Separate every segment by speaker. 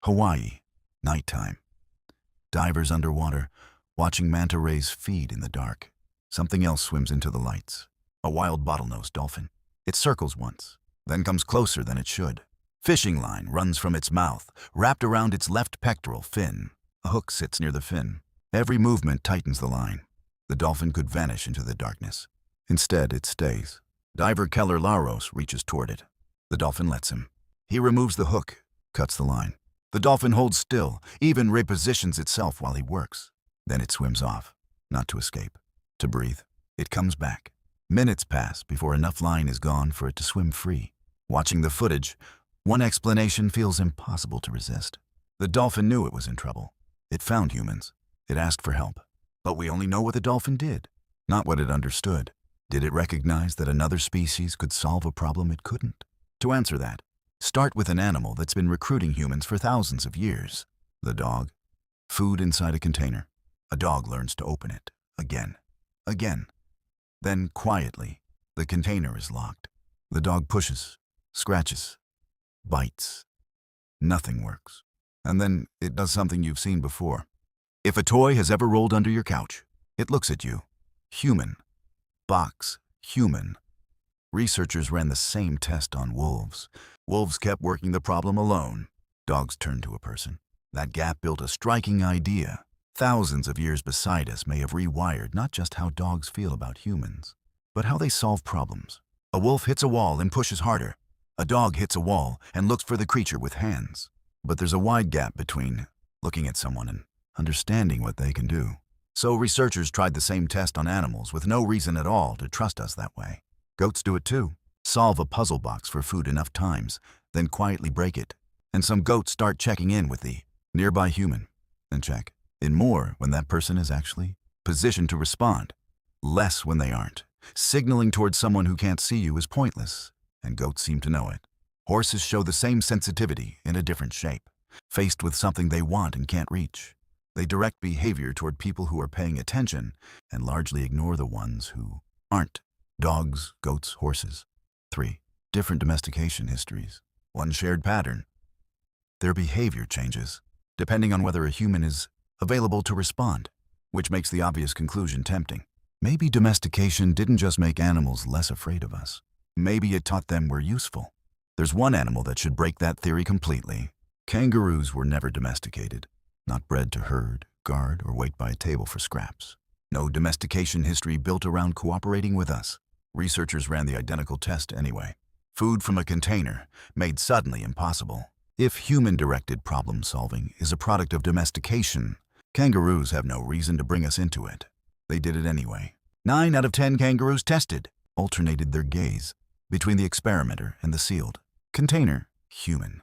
Speaker 1: Hawaii, nighttime. Divers underwater, watching manta rays feed in the dark. Something else swims into the lights. A wild bottlenose dolphin. It circles once, then comes closer than it should. Fishing line runs from its mouth, wrapped around its left pectoral fin. A hook sits near the fin. Every movement tightens the line. The dolphin could vanish into the darkness. Instead, it stays. Diver Keller Laros reaches toward it. The dolphin lets him. He removes the hook, cuts the line. The dolphin holds still, even repositions itself while he works. Then it swims off, not to escape, to breathe. It comes back. Minutes pass before enough line is gone for it to swim free. Watching the footage, one explanation feels impossible to resist. The dolphin knew it was in trouble. It found humans. It asked for help. But we only know what the dolphin did, not what it understood. Did it recognize that another species could solve a problem it couldn't? To answer that, start with an animal that's been recruiting humans for thousands of years. The dog. Food inside a container. A dog learns to open it. Again. Again. Then, quietly, the container is locked. The dog pushes, scratches, bites. Nothing works. And then it does something you've seen before. If a toy has ever rolled under your couch, it looks at you. Human. Box. Human. Researchers ran the same test on wolves. Wolves kept working the problem alone. Dogs turned to a person. That gap built a striking idea. Thousands of years beside us may have rewired not just how dogs feel about humans, but how they solve problems. A wolf hits a wall and pushes harder. A dog hits a wall and looks for the creature with hands. But there's a wide gap between looking at someone and understanding what they can do. So researchers tried the same test on animals with no reason at all to trust us that way. Goats do it too. Solve a puzzle box for food enough times, then quietly break it. And some goats start checking in with the nearby human and check in more when that person is actually positioned to respond, less when they aren't. Signaling towards someone who can't see you is pointless, and goats seem to know it. Horses show the same sensitivity in a different shape. Faced with something they want and can't reach, they direct behavior toward people who are paying attention and largely ignore the ones who aren't. Dogs, goats, horses. 3. Different domestication histories. One shared pattern. Their behavior changes, depending on whether a human is available to respond, which makes the obvious conclusion tempting. Maybe domestication didn't just make animals less afraid of us. Maybe it taught them we're useful. There's one animal that should break that theory completely. Kangaroos were never domesticated, not bred to herd, guard, or wait by a table for scraps. No domestication history built around cooperating with us. Researchers ran the identical test anyway. Food from a container, made suddenly impossible. If human-directed problem-solving is a product of domestication, kangaroos have no reason to bring us into it. They did it anyway. 9 out of 10 kangaroos tested alternated their gaze between the experimenter and the sealed. Container, human.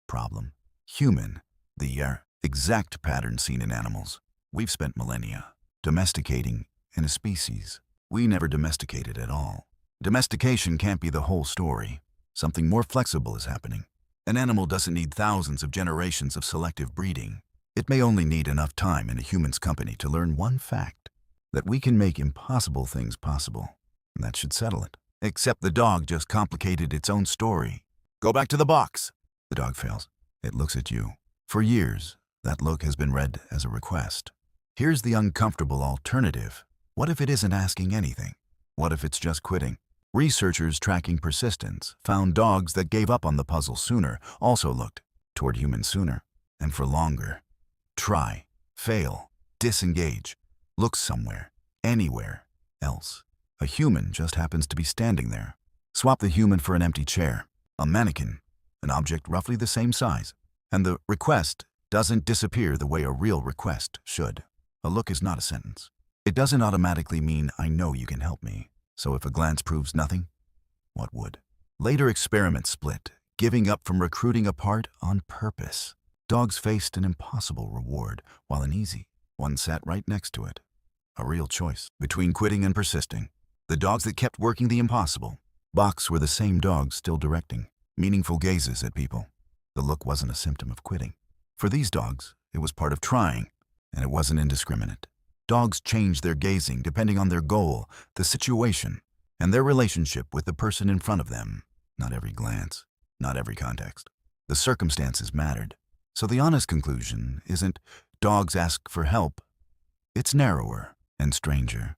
Speaker 1: Problem, human. The exact pattern seen in animals. We've spent millennia domesticating in a species we never domesticated at all. Domestication can't be the whole story. Something more flexible is happening. An animal doesn't need thousands of generations of selective breeding. It may only need enough time in a human's company to learn one fact, that we can make impossible things possible. And that should settle it. Except the dog just complicated its own story. Go back to the box. The dog fails. It looks at you. For years, that look has been read as a request. Here's the uncomfortable alternative. What if it isn't asking anything? What if it's just quitting? Researchers tracking persistence found dogs that gave up on the puzzle sooner also looked toward humans sooner and for longer. Try, fail, disengage, look somewhere, anywhere else. A human just happens to be standing there. Swap the human for an empty chair, a mannequin, an object roughly the same size, and the request doesn't disappear the way a real request should. A look is not a sentence. It doesn't automatically mean, I know you can help me. So if a glance proves nothing, what would? Later experiments split, giving up from recruiting apart on purpose. Dogs faced an impossible reward, while an easy one sat right next to it. A real choice between quitting and persisting. The dogs that kept working the impossible. Box were the same dogs still directing meaningful gazes at people. The look wasn't a symptom of quitting. For these dogs, it was part of trying, and it wasn't indiscriminate. Dogs change their gazing depending on their goal, the situation, and their relationship with the person in front of them. Not every glance, not every context. The circumstances mattered. So the honest conclusion isn't dogs ask for help, it's narrower and stranger.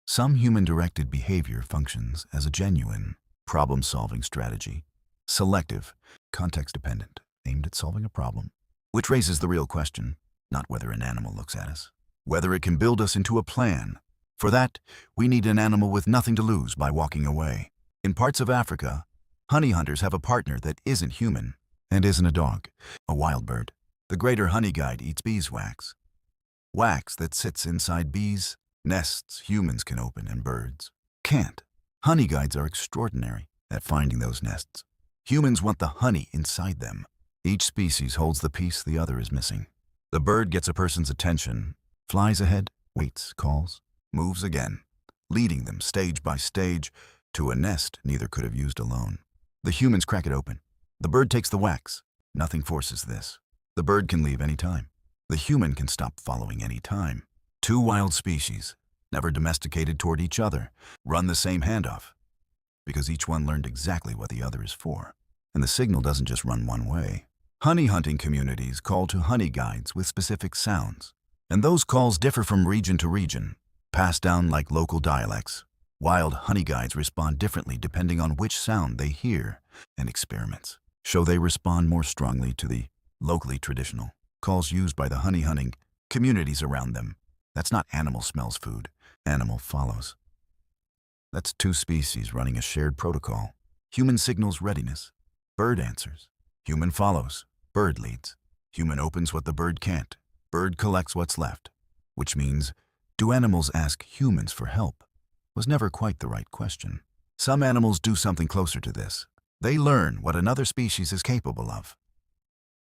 Speaker 1: Some human-directed behavior functions as a genuine problem-solving strategy, selective, context-dependent, aimed at solving a problem, which raises the real question, not whether an animal looks at us, whether it can build us into a plan. For that, we need an animal with nothing to lose by walking away. In parts of Africa, honey hunters have a partner that isn't human and isn't a dog, a wild bird. The greater honeyguide eats beeswax, wax that sits inside bees' nests humans can open and birds can't. Honeyguides are extraordinary at finding those nests. Humans want the honey inside them. Each species holds the piece the other is missing. The bird gets a person's attention, flies ahead, waits, calls, moves again, leading them stage by stage to a nest neither could have used alone. The humans crack it open. The bird takes the wax. Nothing forces this. The bird can leave any time. The human can stop following any time. Two wild species, never domesticated toward each other, run the same handoff because each one learned exactly what the other is for. And the signal doesn't just run one way. Honey hunting communities call to honey guides with specific sounds, and those calls differ from region to region, passed down like local dialects. Wild honey guides respond differently depending on which sound they hear, and experiments show they respond more strongly to the locally traditional calls used by the honey hunting communities around them. That's not animal smells food, animal follows. That's two species running a shared protocol. Human signals readiness, bird answers. Human follows, bird leads. Human opens what the bird can't, bird collects what's left. Which means, do animals ask humans for help? Was never quite the right question. Some animals do something closer to this. They learn what another species is capable of.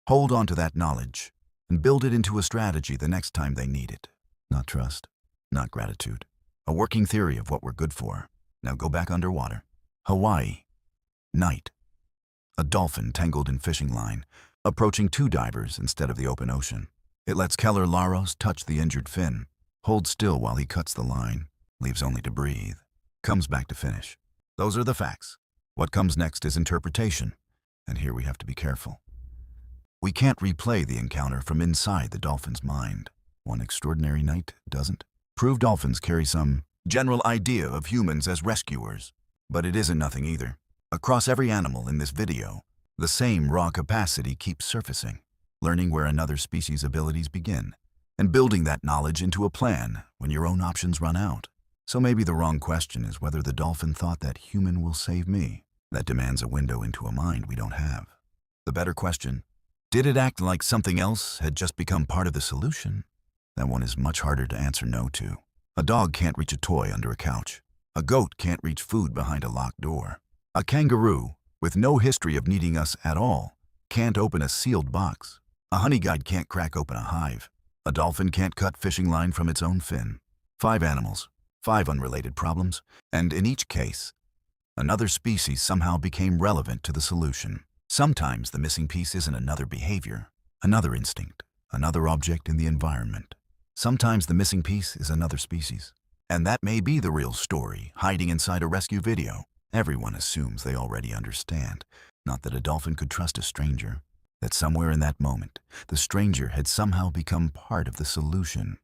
Speaker 1: Hold on to that knowledge and build it into a strategy the next time they need it. Not trust, not gratitude. A working theory of what we're good for. Now go back underwater. Hawaii. Night. A dolphin tangled in fishing line, approaching two divers instead of the open ocean. It lets Keller Laros touch the injured fin, holds still while he cuts the line, leaves only to breathe, comes back to finish. Those are the facts. What comes next is interpretation, and here we have to be careful. We can't replay the encounter from inside the dolphin's mind. One extraordinary night doesn't. Prove dolphins carry some general idea of humans as rescuers, but it isn't nothing either. Across every animal in this video, the same raw capacity keeps surfacing, learning where another species' abilities begin, and building that knowledge into a plan when your own options run out. So maybe the wrong question is whether the dolphin thought that human will save me. That demands a window into a mind we don't have. The better question, did it act like something else had just become part of the solution? That one is much harder to answer no to. A dog can't reach a toy under a couch. A goat can't reach food behind a locked door. A kangaroo, with no history of needing us at all, can't open a sealed box. A honeyguide can't crack open a hive. A dolphin can't cut fishing line from its own fin. 5 animals, 5 unrelated problems, and in each case, another species somehow became relevant to the solution. Sometimes the missing piece isn't another behavior, another instinct, another object in the environment. Sometimes the missing piece is another species. And that may be the real story hiding inside a rescue video. Everyone assumes they already understand. Not that a dolphin could trust a stranger. That somewhere in that moment, the stranger had somehow become part of the solution.